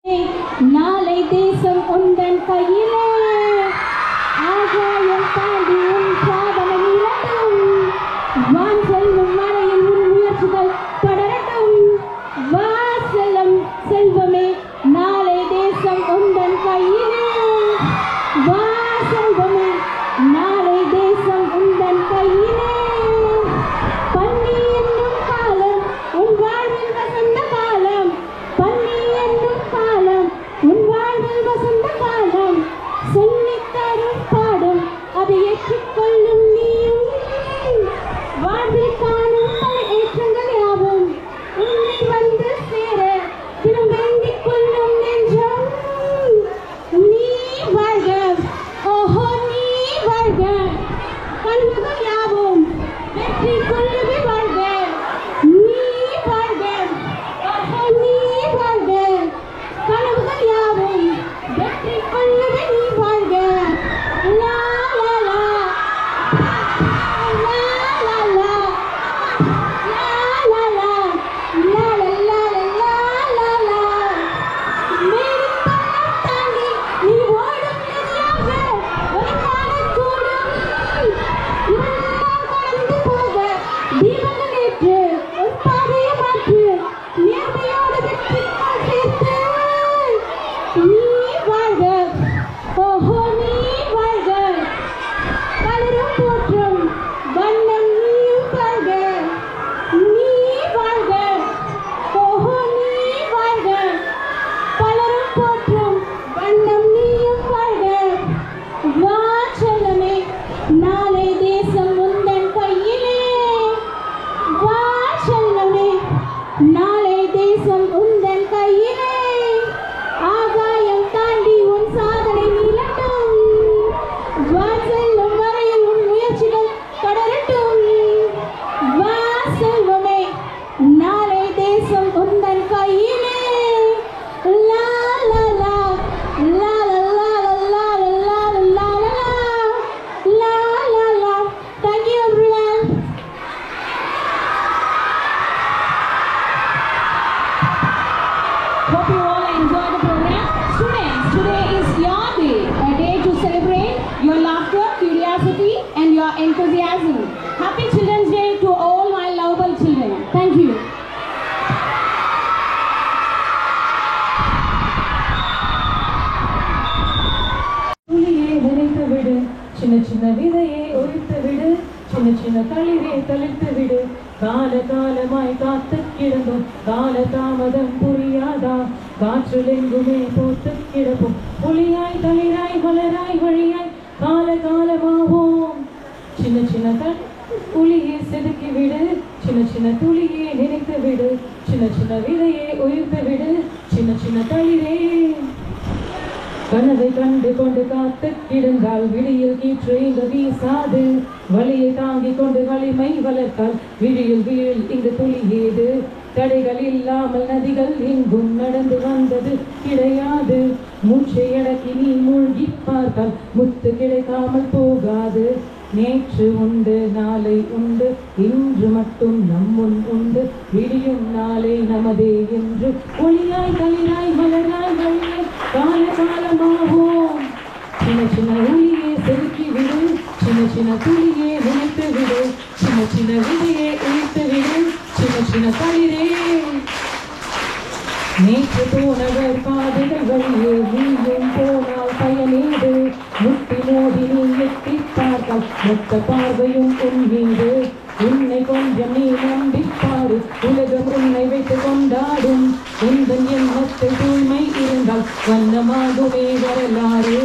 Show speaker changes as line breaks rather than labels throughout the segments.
நாளை தேசம் உந்தன் கையிலே ஆகாயம் தாண்டி உன் சாதனை நிலட்டும் வான் செல்லும் மழையில் உன் முயற்சிகள் தொடரட்டும் வா செல்லும் செல்வமே நாளை தேசம் உந்தன் கையிலே வா செல்வமே நாளை தேசம் உந்தன் கையிலே பன்னி என்னும் காலம் உன் வாழ்வில் வசந்த காலம் பன்னி என்னும் காலம் உன் வாழ்வில் வசந்த காலம் சொல்லித் தரும் பாடும் அதை ஏற்றுக்கொள்ளும் நீயும் வாழ்வில் காணும் பல ஏற்றங்கள் யாவும் உன்னை வந்து சேர தினம் வேண்டிக் கொள்ளும் நெஞ்சம் நீ வாழ்க ஓஹோ நீ வாழ்க கனவுகள் யாவும் வெற்றி கொள்ளுவே வாழ்க நீ வாழ்க ஓஹோ நீ வாழ்க கனவுகள் யாவும் வெற்றி கொள்ளுவே நீ வாழ்க லா லா லா லா லா லா லா லா லா லா லா லா லா மேரி பள்ளம் தாண்டி நீ ஓடும் நதியாக ஒரு காலம் கூடும் இவெல்லாம் கடந்து போக தீபங்கள் ஏற்று ஒரு பாதையை மாற்று நேர்மையோடு வெற்றிக்குள் சேர்த்து நீ வாழ்க ஓஹோ நீ வாழ்க பலரும் போற்றும் வண்ணம் நீயும் வாழ்க நீ வாழ்க ஓஹோ நீ வாழ்க பலரும் போற்றும் வண்ணம் நீயும் வாழ்க வா செல்லமே நாளை தேசம் உந்தன் கையிலே வா செல்லமே நாளை தேசம் உந்தன் கையிலே ஆகாயம் தாண்டி உன் சாதனை நிலட்டும் வா செல்லும் வரையில் உன் முயற்சிகள் தொடரட்டும் வா செல்வமே நாளை தேசம் உந்தன் கையிலே லா லா லா லா லா லா லா லா லா லா லா லா. Thank you everyone. Hope you all enjoy the program. Students, today is your day, a day to celebrate your laughter, curiosity and your enthusiasm. Happy Children's Day to all my lovable children. Thank you.
துளியே நினைத்து விடு சின்ன சின்ன விதையே ஒழித்து விடு சின்ன சின்ன தளிரே தளிர்த்து விடு கால காலமாய் காத்து கிடந்தும் கால தாமதம் புரியாதா காற்றில் எங்குமே போத்து கிடப்போம் புலியாய் தளிராய் மலராய் வழியாய் கால காலமாவோம் சின்ன சின்ன புலியே செதுக்கி விடு சின்ன சின்ன துளியே நினைத்து விடு சின்ன சின்ன விதையே உயிர்த்து விடு சின்ன சின்ன தளிரே கனவை கண்டு கொண்டு காத்து கிடந்தால் விடியில் கீற்று இங்கு வீசாது வலியை தாங்கிக் கொண்டு வலிமை வளர்த்தால் விழியில் வீழ் இங்கு துளியேது தடைகள் இல்லாமல் நதிகள் எங்கும் நடந்து வந்தது கிடையாது மூச்சை அடக்கி நீ மூழ்கி பார்த்தால் முத்து கிடைக்காமல் போகாது நேற்று உண்டு நாளை உண்டு இன்று மட்டும் நம்முன் உண்டு விடியும் நாளை நமதே என்று ஒளியாய் தளிராய் மலராய் வழியாய் கால காலமாவோம் சின்ன சின்ன ஒளியே செதுக்கி விடு சின்ன சின்ன துளியே நினைத்து விடு சின்ன சின்ன விதையே உயிர்த்து விடு சின்ன சின்ன தளிரே நேற்று போனவர் பாதைகள் வழியே நீயும் போனால் பயனேது முட்டி மோதி நீ எட்டி பார்த்தால் மொத்த பார்வையும் உன் மீது உன்னை கொஞ்சம் நீ நம்பிப்பாரு உலகம் உன்னை வைத்து கொண்டாடும் உந்தன் எண்ணத்தை தூய்மை இருந்தால் வண்ணமாகுமே வரலாறு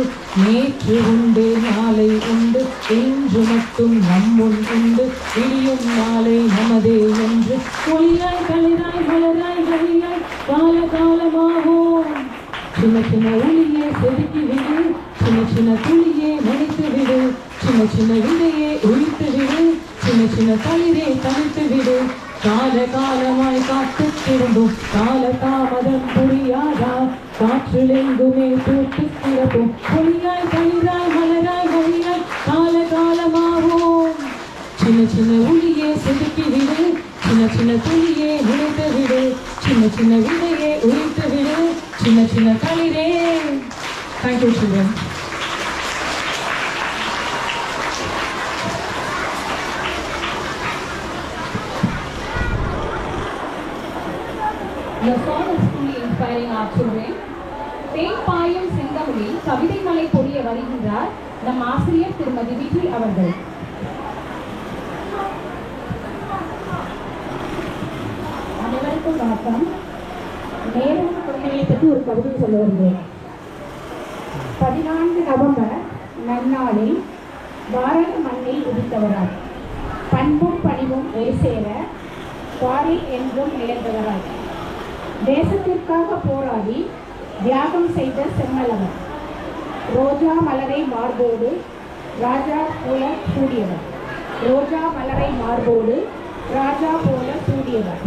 நேற்று உண்டு நாளை உண்டு இன்று மட்டும் நம்முன் உண்டு விடியும் நாளை நமதே என்று ஒளியாய் தளிராய் மலராய் வழியாய் கால காலமாவோம் சின்ன சின்ன ஒளியே செதுக்கி விடு சின்ன சின்ன துளியே நினைத்து விடு சின்ன சின்ன விதையே உழித்து விடு சின்ன சின்ன தளிரே தனித்து விடு கால காலமாய் காத்து கிடந்தும் கால தாமதம் புரியாதா காற்றில் எங்குமே பூத்து கிடக்கும் ஒளியாய் தளிராய் மலராய் வழியாய் கால காலமாவோம் சின்ன சின்ன ஒளியே செதுக்கி விடு சின்ன சின்ன துளியே நினைத்து விடு சின்ன சின்ன விதையே உயிர்த்து விடு சின்ன சின்ன தளிரே. Thank you, children.
Your song is truly inspiring our children. தேன்பாயும் செந்தமிழில் கவிதை மலை பொழிய வருகின்றார் நம் ஆசிரியர் திருமதி விஜி அவர்கள்.
அனைவருக்கும் வணக்கம். நேரம் குழந்தைகளை பற்றி ஒரு கவிதை சொல்ல வருகிறேன். 14 நவம்பர் நன்னாளில் பாரத மண்ணில் உதித்தவராய், பண்பும் பணிவும் ஒரு சேர பாரில் என்றும் நிலைத்தவராய், தேசத்திற்காக போராடி தியாகம் செய்த செம்மலவர், ரோஜா மலரை மார்போடு ராஜா போல சூடியவர், ரோஜா மலரை மார்போடு ராஜா போல சூடியவர்,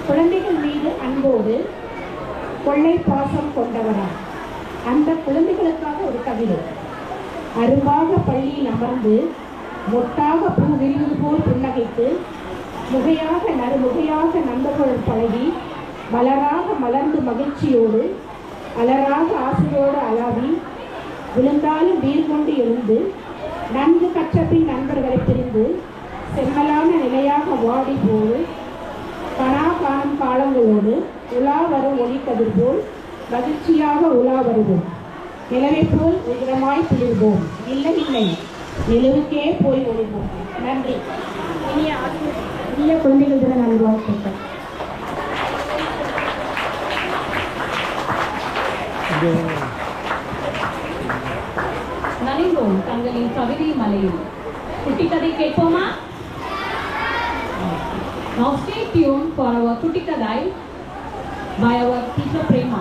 குழந்தைகள் மீது அன்போடு கொள்ளை பாசம் கொண்டவராய். அந்த குழந்தைகளுக்காக ஒரு கவிதை. அரும்பாக பள்ளியில் அமர்ந்து மொட்டாக பூ விரிவது போல் புன்னகைத்து முகையாக நறுமுகையாக நண்பர்களுடன் பழகி மலராக மலர்ந்து மகிழ்ச்சியோடு அலராக ஆசையோடு அலாவி விழுந்தாலும் வீர் கொண்டு எழுந்து நன்கு கற்றபின் நண்பர்களை பிரிந்து செம்மலான நிலையாக வாடி போது கனா காணும் காலங்களோடு உலா வரும் ஒளி கதிர் போல் மகிழ்ச்சியாக உலா வருவோம். நிலவை போல் உயரமாய் பிடிப்போம். இல்லை இல்லை நிலவுக்கே போய் ஒழிவோம். நன்றி. இனிய குழந்தைகள் தின நல்வாழ்த்துக்கள்.
நலிந்தோம் தங்களின் கவிதை மலையில். குட்டி கதை கேட்போமா? Now stay tuned for our Kutti Kadai by our teacher Prema.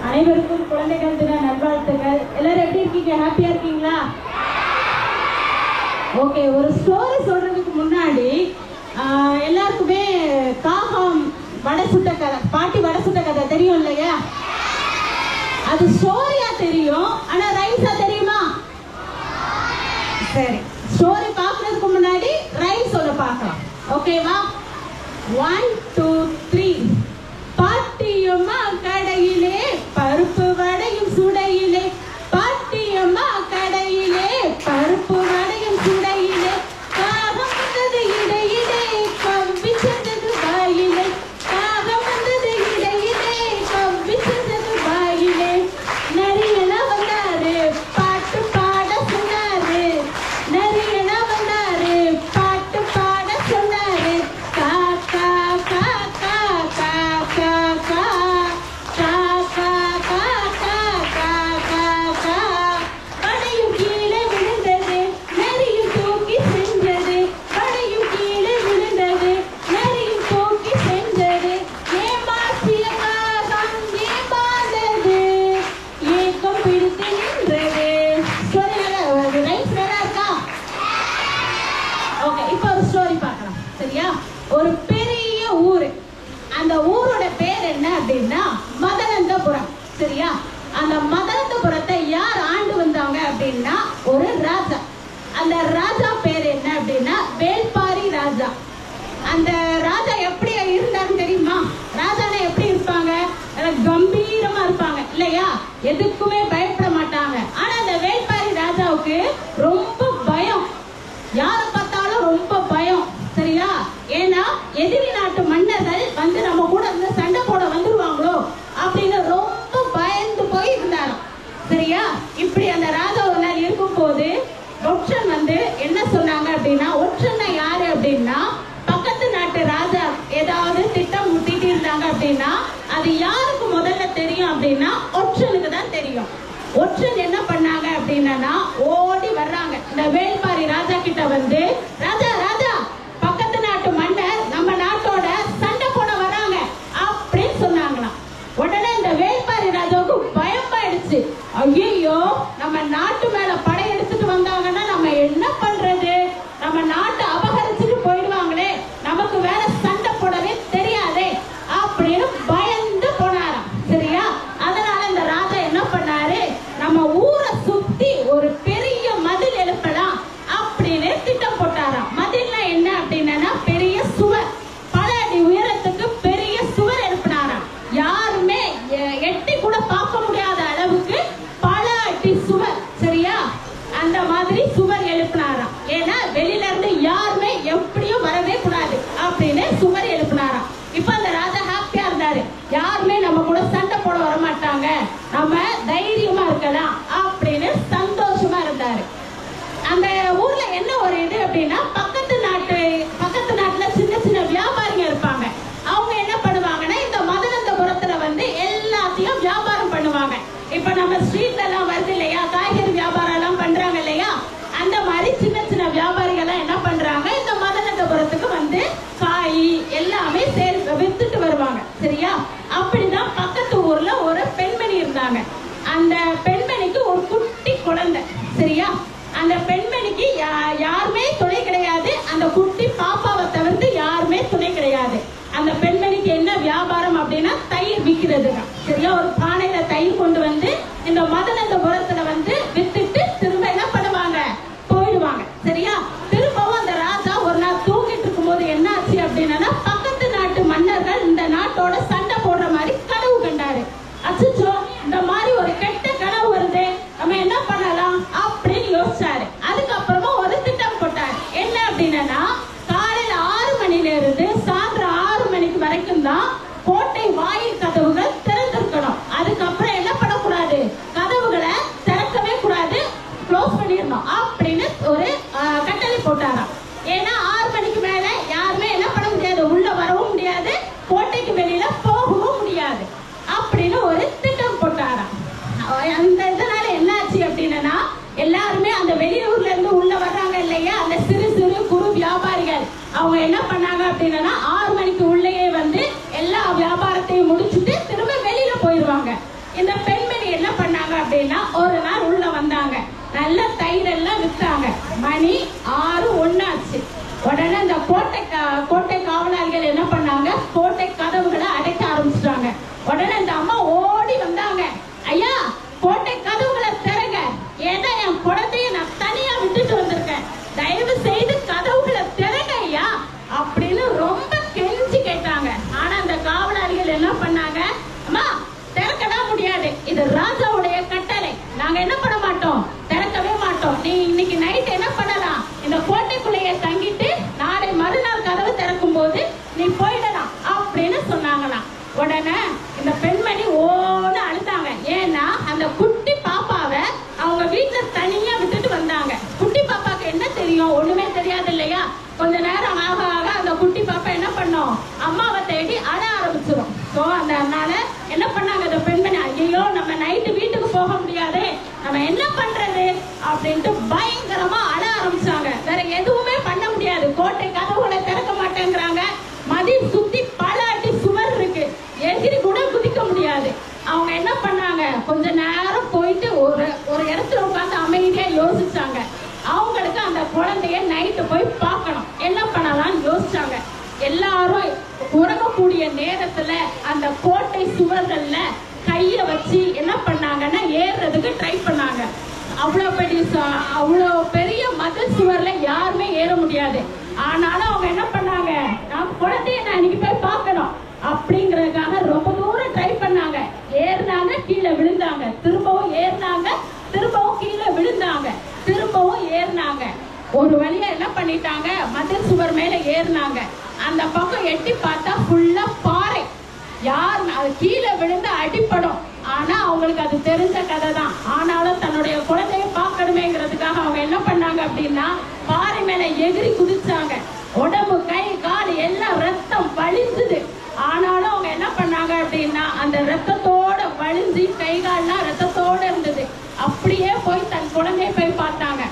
அனைவருக்கும் குழந்தைகள் தின நல்வாழ்த்துக்கள். எல்லாரும் எப்படி இருக்கீங்க? ஹாப்பியா இருக்கீங்களா? ஓகே, ஒரு ஸ்டோரி சொல்றதுக்கு முன்னாடி எல்லாருக்குமே காகம் வடை சுட்ட கதை, பாட்டி வடை சுட்ட கதை தெரியும் இல்லையா? அது ஸ்டோரியா தெரியும், ஆனா ரைம்ஸா தெரியுமா? சரி, ஸ்டோரி பார்க்கறதுக்கு முன்னாடி ரைம்ஸ் சொல்ல பார்க்கலாம். ஓகேவா? 1 2 3. பாட்டியம்மா கடையிலே பருப்பு வடையும் சுடையிலே, பாட்டியம்மா கடையிலே பருப்பு வடையும் சுடையிலே, காகம் வந்தது இடையிலே கவ்வி சென்றது வாயிலே, காகம் வந்தது இடையிலே கவ்வி சென்றது வாயிலே, நரியன வந்தாரு பாட்டு பாட சொன்னாரு, நரியன வந்தாரு பாட்டு பாட சொன்னாரு, காக்கா காக்கா காக்கா கா காக்கா காக்கா காக்கா கா, வடையும் கீழே விழுந்தது நரியும் தூக்கி சென்றது, வடையும் கீழே விழுந்தது நரியும் தூக்கி சென்றது, ஏமாற்றிய காகம் ஏமாந்தது ஏக்கம் பிடித்து நின்றது. ஸ்டோரி ரைஸ் நல்லா இருக்கா? ஓகே, இப்போ ஒரு ஸ்டோரி பார்க்கலாம். சரியா? ஒரு பெரிய ஊரு, அந்த ஊரோட பேர் என்ன அப்படின்னா மதனந்தபுரம். சரியா? அந்த மதனந்தபுரத்தை யார் ஆண்டு வந்தாங்க அப்படின்னா ஒரு ராஜா. அந்த ராஜா பேர் என்ன அப்படின்னா வேல்பாரி ராஜா. அந்த ராஜா எப்படி இருந்தாருன்னு தெரியுமா? ராஜானா எப்படி இருப்பாங்க? கம்பீரமா இருப்பாங்க இல்லையா? எதுக்குமே பயப்பட மாட்டாங்க. ஆனா அந்த வேல்பாரி ராஜாவுக்கு ரொம்ப பயம், யாரை பார்த்தாலும் ரொம்ப பயம். சரியா? ஏன்னா எதிரி நாட்டு மன்னர்கள் வந்து நம்ம கூட இருந்து சண்டை போட வந்துருவாங்களோ அப்படின்னு ரொம்ப பயந்து போய் இருந்தாராம். சரியா? இப்படி அந்த ராஜா ஒரு நாள் இருக்கும் போது ஒற்றன் வந்து என்ன சொன்னாங்க அப்படின்னா, ஒற்றன் யாரு அப்படின்னா பக்கத்து நாட்டு ராஜா ஏதாவது திட்டம் முட்டிட்டு இருந்தாங்க அப்படின்னா அது யாருக்கு முதல்ல தெரியும் அப்படின்னா ஒற்றனுக்கு தான் தெரியும். ஒற்றன் என்ன பண்ணாங்க அப்படின்னா ஓடி வர்றாங்க இந்த வேல்பாரி ராஜா கிட்ட வந்து, ராஜா ராஜா பக்கத்து நாட்டு மன்னர் நம்ம நாட்டோட சண்டை போட வராங்க அப்படின்னு சொன்னாங்களாம். உடனே இந்த வேல்பாரி ராஜாவுக்கு பயம் ஆயிடுச்சு. ஐயோ, நம்ம நாட்டு மேல படை எடுத்துட்டு வந்தாங்கன்னா நம்ம என்ன பண்றது? நம்ம நாட்டை அபகரிச்சுட்டு போயிடுவாங்களே, நமக்கு வேற சண்டை போடவே தெரியாதே அப்படின்னு பயந்து போனாராம். சரியா? அதனால இந்த ராஜா என்ன பண்ணாரு, நம்ம ஊரை சுத்தி ஒரு பெரிய மதில் எழுப்பலாம் அப்படின்னு திட்டம் போட்டாராம். அந்த மாதிரி சுவர் எழுப்பினாராம். ஏன்னா வெளியில இருந்து யாருமே எப்படியும் வரவே கூடாது அப்படின்னு சுவர் எழுப்பினாராம். இப்ப அந்த ராஜா ஹாப்பியா இருந்தாரு. யாருமே நம்ம கூட சண்டை போட வர மாட்டாங்க, நம்ம தைரியமா இருக்கலாம் அப்படின்னு சந்தோஷமா இருந்தாரு. அந்த ஊர்ல என்ன ஒரு இது அப்படின்னா, பக்கத்து நாட்டுல சின்ன சின்ன வியாபாரிங்க இருப்பாங்க. அவங்க என்ன பண்ணுவாங்கன்னா, இந்த மதுரந்தபுரத்துல வந்து எல்லாத்தையும் வியாபாரம் பண்ணுவாங்க. இப்ப நம்ம ஸ்ட்ரீட்ல எல்லாம் வருது இல்லையா, காய்கறி வியாபாரம் எல்லாம் பண்றாங்க இல்லையா, அந்த மாதிரி சின்ன சின்ன வியாபாரிகள் எல்லாம் என்ன பண்றாங்க, இந்த மதுரந்தபுரத்துக்கு வந்து காய் எல்லாமே வித்துட்டு வருவாங்க. சரியா? அப்படிதான் பக்கத்து ஊர்ல ஒரு பெண்மணி இருந்தாங்க. அந்த பெண்மணிக்கு ஒரு குட்டி குழந்தை. சரியா? அந்த பெண்மணிக்கு யாருமே துணை கிடையாது. அந்த குட்டி பாப்பாவை தவிர்த்து யாருமே துணை கிடையாது. அந்த பெண்மணிக்கு என்ன வியாபாரம் அப்படின்னா, தயிர் விற்கிறது. சரியா? ஒரு பானையில தயிர் கொண்டு வந்து இந்த மதுரந்தபுரத்துல வந்து வித்துட்டு திரும்ப என்ன பண்ணுவாங்க, போயிடுவாங்க. சரியா? திரும்பவும் அந்த ராஜா ஒரு நாள் தூங்கிட்டு இருக்கும் போது என்ன ஆச்சு அப்படின்னா, பக்கத்து நாட்டு மன்னர்கள் இந்த நாட்டோட சண்டை போடுற மாதிரி கனவு கண்டாரு. அச்சோ, இந்த மாதிரி ஒரு கெட்ட கனவு வருது, நம்ம என்ன பண்ணலாம் அப்படின்னு யோசிச்சாரு. அதுக்கப்புறமா ஒரு திட்டம் போட்டாரு. என்ன அப்படின்னா, காலையில 6 மணில இருந்து சாயந்தரம் 6 மணிக்கு வரைக்கும் தான் கோட்டை வாயில் கதவுகள் திறந்திருக்கணும். அதுக்கப்புறம் என்ன பண்ணக்கூடாது, கதவுகளை திறக்கவே கூடாது, க்ளோஸ் பண்ணிடணும் அப்படின்னு ஒரு கட்டளை போட்டாராம். ஏன்னா 6 மணிக்கு மேல யாருமே என்ன பண்ண முடியாது, உள்ள வரவும் முடியாது, கோட்டைக்கு வெளியில போகவும் முடியாது அப்படின்னு ஒரு திட்டம் போட்டாராம். அந்த இதனால என்ன ஆச்சு அப்படின்னா, எல்லாருமே அந்த வெளியூர்ல இருந்து உள்ள வர்றாங்க இல்லையா, அந்த சிறு சிறு குறு வியாபாரிகள் அவங்க என்ன பண்ணாங்க அப்படின்னா, 6 மணிக்கு உள்ளேயே வந்து எல்லா வியாபாரத்தையும் முடிச்சுட்டு திரும்ப வெளியில போயிடுவாங்க. இந்த பெண்மணி என்ன பண்ணாங்க அப்படின்னா, ஒரு நாள் உள்ள வந்தாங்க, நல்ல தயிர் எல்லாம் வித்தாங்க. மணி 6:01 ஆச்சு. உடனே அந்த கோட்டை காவலாளிகள் என்ன பண்ணாங்க, கோட்டை கதவுகளை அடைக்க ஆரம்பிச்சிட்டாங்க. உடனே அந்த அம்மா ஓடி வந்தாங்க, ஐயா கோட்டை கதவுகளை திறங்க, ஏன்னா என் குழந்தைய நான் தனியா விட்டுட்டு வந்திருக்கேன், தயவு செய்து கதவுகளை திறங்க ஐயா அப்படின்னு ரொம்ப கெஞ்சி கேட்டாங்க. ஆனா அந்த காவலாளிகள் என்ன பண்ணாங்க, அம்மா திறக்கதான் முடியாது, இது ராஜாவுடைய கட்டளை, நாங்க என்ன பண்ண மாட்டோம், திறக்கவே மாட்டோம், நீ இன்னைக்கு நைட் என்ன பண்ணலாம், இந்த கோட்டைக்குள்ளேயே தங்கிட்டு நாளை மறுநாள் கதவு திறக்கும் போது நீ போயிடலாம் அப்படின்னு சொன்னாங்களாம். உடனே இந்த பெண்மணி ஓன்னு அழுதாங்க. ஏன்னா அந்த குட்டி பாப்பாவை அவங்க வீட்டுல தனியா விட்டுட்டு வந்தாங்க. குட்டி பாப்பாக்கு என்ன தெரியும், ஒண்ணுமே தெரியாது இல்லையா. கொஞ்ச நேரம் ஆக ஆக அந்த குட்டி பாப்பா என்ன பண்ணும், அம்மாவை தேடி அழ ஆரம்பிச்சிடும். சோ அதனால என்ன பண்ணாங்க அந்த பெண்மணி, ஐயோ நம்ம நைட்டு வீட்டுக்கு போக முடியாது, நம்ம என்ன பண்றது அப்படின்ட்டு பயங்கரமா அழ ஆரம்பிச்சாங்க. வேற எதுவுமே பண்ண முடியாது, கோட்டை கதவுகளை திறக்க மாட்டேங்கிறாங்க, மதில் சுத்தி பல அடி சுவர் இருக்கு, எதிரி கூட குதிக்க முடியாது. அவங்க என்ன பண்ணாங்க, கொஞ்ச நேரம் போயிட்டு ஒரு இடத்துல உட்காந்து அமைதியா யோசிச்சாங்க. அவங்களுக்கு அந்த குழந்தைய நைட்டு போய் பார்க்கணும், என்ன பண்ணலாம்னு யோசிச்சாங்க. எல்லாரும் உறங்கக்கூடிய நேரத்துல அந்த கோட்டை சுவர்கள்ல கைய வச்சு என்ன பண்ணாங்கன்னா ஏறுறதுக்கு ட்ரை பண்ணாங்க. அவ்வளவு பெரிய மதில் சுவர்ல யாருமே ஏற முடியாது. ஆனாலும் அவங்க என்ன பண்ணாங்க, நான் குழந்தைய நான் இன்னைக்கு போய் பார்க்கணும் அப்படிங்கறதுக்காக ரொம்ப தூரம் ட்ரை பண்ணாங்க. ஏறினாங்க, கீழே விழுந்தாங்க, திரும்பவும் ஏறினாங்க, திரும்பவும் கீழே விழுந்தாங்க, திரும்பவும் ஏறினாங்க. ஒரு வழியா என்ன பண்ணிட்டாங்க, மதில் சுவர் மேல ஏறினாங்க. அந்த பக்கம் எட்டி பார்த்தா ஃபுல்லா பாறை. யார் அது கீழே விழுந்து அடிப்படும். ஆனா அவங்களுக்கு அது தெரிஞ்ச கதை தான். ஆனாலும் தன்னுடைய குழந்தைய பார்க்கணுமேங்கிறதுக்காக அவங்க என்ன பண்ணாங்க அப்படின்னா, பாறை மேல எகிரி குதிச்சாங்க. உடம்பு கை கால் எல்லாம் ரத்தம் வழிஞ்சுது. ஆனாலும் அவங்க என்ன பண்ணாங்க அப்படின்னா, அந்த ரத்தத்தோட வழிஞ்சு கை கால்லாம் ரத்தத்தோட இருந்தது. அப்படியே போய் தன் குழந்தைய போய் பார்த்தாங்க.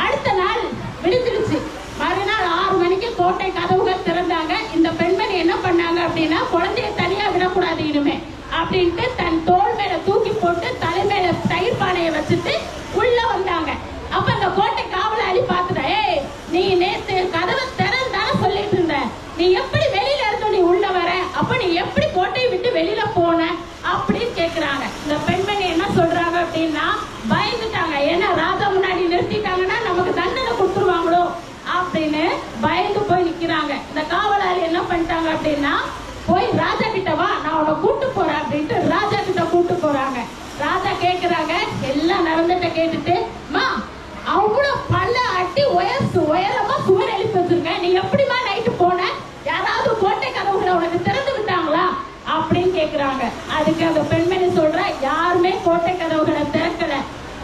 அடுத்த நாள் விழுந்துருச்சு. மறுநாள் 6 மணிக்கு கோட்டை கதவுகள் திறந்தாங்க. இந்த பெண்மணி என்ன பண்ணாங்க அப்படின்னா, குழந்தைய தனியா விடக்கூடாது இனிமே அப்படின்ட்டு தன் தோள் மேல தூக்கி போட்டு தலை மேல தயிர் பானையை வச்சுட்டு உள்ள வந்தாங்க. அப்ப அந்த கோட்டை காவலாளி பார்த்துட்ட, ஏய் நீ நேத்து கதவை திறந்தானே சொல்லிட்டு இருந்த, நீ எப்படி வெளியில இருந்து நீ உள்ள வர, அப்ப நீ எப்படி கோட்டையை விட்டு வெளியில போன அப்படின்னு கேக்குறாங்க. இந்த பெண்மணி என்ன சொல்றாங்க அப்படின்னா, பயந்துட்டாங்க. ஏன்னா ராஜா முன்னாடி நிறுத்திட்டாங்கன்னா நமக்கு தண்டனை கொடுத்துருவாங்களோ அப்படின்னு பயந்து போய் நிக்கிறாங்க. இந்த காவலாளி என்ன பண்ணிட்டாங்க அப்படின்னா, போய் ராஜா கிட்ட வா, நான் அவனை கூட்டு போறேன் அப்படின்ட்டு ராஜா கிட்ட கூட்டு போறாங்க. ராஜா கேக்குறாங்க, எல்லாம் நடந்துட்ட கேட்டுட்டு, மா அந்த பெண்மணி சொல்ற, யாருமே கோட்டை கதவுகளை திறக்கல.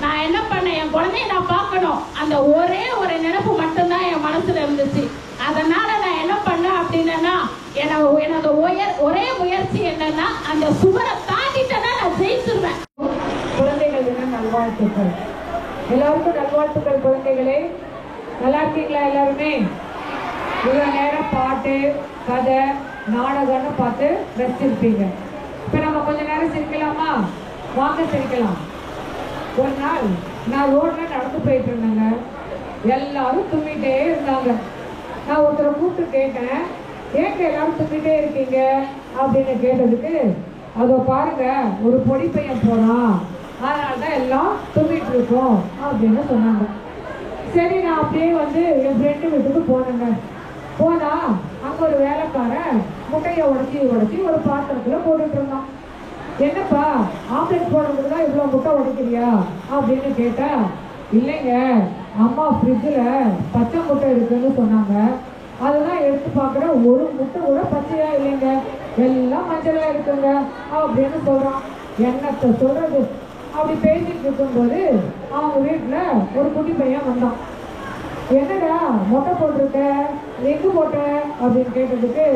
நான் என்ன பண்ணேன், என் குழந்தைய நான் பார்க்கணும், அந்த ஒரே ஒரு நினைப்பு மட்டும்தான் என் மனசுல இருந்துச்சு. அதனால நான் என்ன பண்ணேன் அப்படின்னா, எனது ஒரே முயற்சி என்னன்னா, அந்த சுவரை தாண்டிட்டேன்னா நான் ஜெயிச்சிருவேன்.
குழந்தைகள் தின நல்வாழ்த்துக்கள். எல்லாருக்கும் நல்வாழ்த்துக்கள். குழந்தைகளே, நல்லா இருக்கீங்களா எல்லாருமே? இவ்வளோ நேரம் பாட்டு, கதை, நாடகம்னு பார்த்து ரசிச்சிருப்பீங்க. இப்போ நம்ம கொஞ்ச நேரம் சிரிக்கலாமா? வாங்க சிரிக்கலாம். ஒரு நாள் நான் ரோட்டில் நடந்து போயிட்டு இருந்தேங்க. எல்லாரும் தும்மிட்டே இருந்தாங்க. நான் ஒருத்தரை கூப்பிட்டு கேட்டேன், ஏங்க எல்லாரும் தும்மிட்டே இருக்கீங்க அப்படின்னு கேட்டதுக்கு, அதோ பாருங்க ஒரு பொடி பையன் போறான், அதனால தான் எல்லாம் தும்மிட்டு இருக்கோம் அப்படின்னு சொன்னாங்க. சரி, நான் அப்படியே வந்து என் ஃப்ரெண்டு வீட்டுக்கு போனேங்க. போனா அங்கே ஒரு வேலைக்காரன் முட்டையை உடச்சி ஒரு பாத்திரத்தில் போட்டுட்டு இருந்தான். என்னப்பா, ஆம்லெட் போடுறதுக்கு தான் இவ்வளோ முட்டை உடைக்கிறியா அப்படின்னு கேட்டா, இல்லைங்க அம்மா ஃப்ரிட்ஜில் பச்சை முட்டை இருக்குன்னு சொன்னாங்க, அதுதான் எடுத்து பார்க்குற, ஒரு முட்டை கூட பச்சையா இல்லைங்க, எல்லாம் மஞ்சளாக இருக்குங்க அப்படின்னு சொல்கிறான். என்னத்தை சொல்கிறது? அப்படி பேசிட்டு இருக்கும்போது அவங்க வீட்டில் ஒரு குட்டி பையன் வந்தான். என்னடா மொட்டை போட்டிருக்க, எங்கே போட்ட அப்படின்னு கேட்டதுக்கு,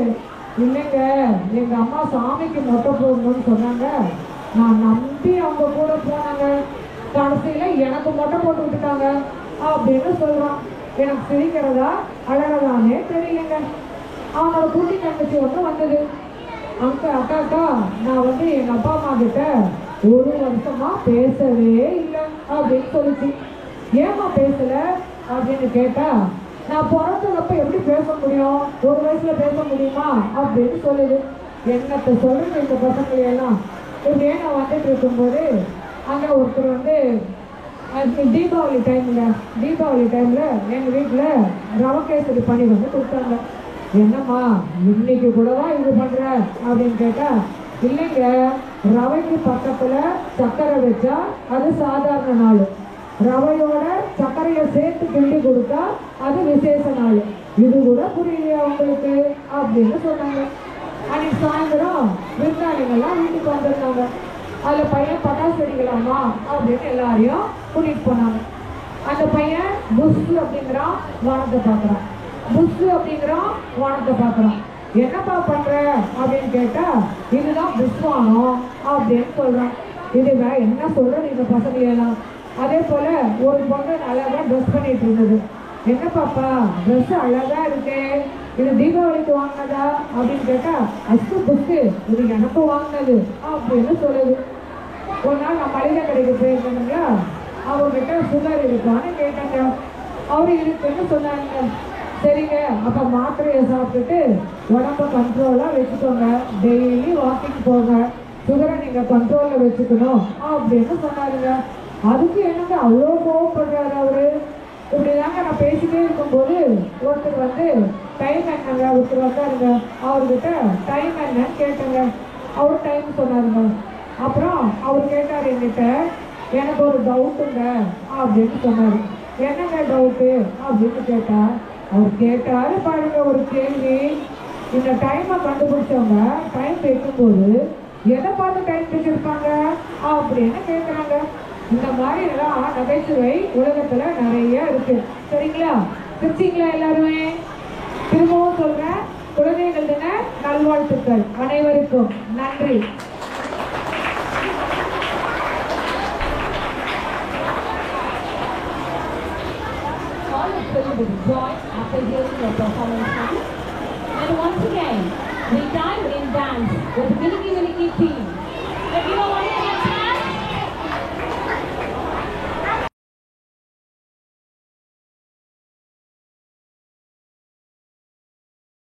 இல்லைங்க எங்கள் அம்மா சாமிக்கு மொட்டை போடணும்னு சொன்னாங்க, நான் நம்பி அவங்க கூட போனாங்க, கடைசியில் எனக்கு மொட்டை போட்டு விட்டுட்டாங்க அப்படின்னு சொல்கிறான். எனக்கு சிரிக்கிறதா அழகதானே தெரியலைங்க. அவனோட குட்டி தங்கச்சி ஒன்று வந்தது. அக்கா நான் வந்து எங்கள் அப்பா அம்மா கிட்ட ஒரு வருஷமா பேசவே இல்லை அப்படின்னு சொல்லிச்சு. ஏமா பேசல அப்படின்னு கேட்டா, நான் பிறந்தப்ப எப்படி பேச முடியும், ஒரு வயசுல பேச முடியுமா அப்படின்னு சொல்லுது. என்னத்தை சொல்றது இந்த பசங்களையெல்லாம். இப்படியே நான் வந்துட்டு இருக்கும்போது அங்கே ஒருத்தர் வந்து தீபாவளி டைம்ல எங்கள் வீட்டில் ரவை கேசரி பண்ணி வந்து கொடுத்தாங்க. என்னம்மா இன்னைக்கு கூட தான் இது பண்ற அப்படின்னு கேட்டா, இல்லைங்க ரவைக்கு பக்கத்துல சர்க்கரை வச்சா அது சாதாரண நாள், ரவையோட சர்க்கரையை சேர்த்து கிண்டி கொடுத்தா அது விசேஷ நாள், இது கூட புரியலையா உங்களுக்கு அப்படின்னு சொன்னாங்க. அன்னைக்கு சாயந்தரம் விருந்தாளிகள்லாம் வீட்டுக்கு வந்திருந்தாங்க. அதில் பையன் பட்டாசு வெடிக்கலாமா அப்படின்னு எல்லாரையும் கூட்டிகிட்டு போனாங்க. அந்த பையன் புஷ் அப்படிங்கிறான், வானத்தை பார்க்குறான். புஷ் அப்படிங்கிறான், வானத்தை பார்க்குறான். என்னப்பா பண்ணுற அப்படின்னு கேட்டால், இதுதான் புஷ்வானம் அப்படின்னு சொல்கிறான். இதுங்க என்ன சொல்கிறது இந்த பசங்களையெல்லாம். அதே போல் ஒரு பொண்ணு அழகாக ட்ரெஸ் பண்ணிட்டு இருந்தது. என்ன பாப்பா ட்ரெஸ் அழகாக இருக்கே, இது தீபாவளிக்கு வாங்கினதா அப்படின்னு கேட்டால், அஸ்து புஷ்கு இது எனக்கு வாங்கினது அப்படின்னு சொல்லுது. ஒரு நாள் நான் மளிகை கடைக்கு போயிருந்தேனுங்களா, அவர்கிட்ட சுகர் இருக்கான்னு கேட்டாங்க. அவரு இருக்குன்னு சொன்னாங்க. சரிங்க, அப்போ மாத்திரையை சாப்பிட்டுட்டு உடம்ப கண்ட்ரோலாக வச்சுக்கோங்க, டெய்லி வாக்கிங் போங்க, சுகரை நீங்கள் கண்ட்ரோலில் வச்சுக்கணும் அப்படின்னு சொன்னாருங்க. அதுக்கு என்னங்க அவ்வளோ கோவப்படுறாரு அவரு. இப்படிதாங்க நான் பேசிட்டே இருக்கும்போது ஒருத்தர் வந்து டைம் என்னங்க, ஒருத்தர் வந்தாருங்க. அவர்கிட்ட டைம் என்னன்னு கேட்டேங்க. அவர் டைம் சொன்னாருங்க. அப்புறம் அவர் கேட்டார் என்கிட்ட, எனக்கு ஒரு டவுட்டுங்க அப்படின்னு சொன்னார். என்னங்க டவுட்டு அப்படின்னு கேட்டா, அவர் கேட்டாரு பாருங்க ஒரு கேள்வி. இந்த டைமை கண்டுபிடிச்சவங்க டைம் வைக்கும்போது எதை பார்த்து டைம் வச்சிருப்பாங்க அப்படின்னு கேட்குறாங்க. இந்த மாதிரி எல்லாம் நகைச்சுவை உலகத்துல நிறைய இருக்கு. சரிங்களா? சிரிச்சிங்களா எல்லாருமே? திரும்பவும் சொல்றேன், குழந்தைகள் தின நல்வாழ்த்துக்கள் அனைவருக்கும். நன்றி.
With joy after hearing your performance. And once again, we dive in dance with Milky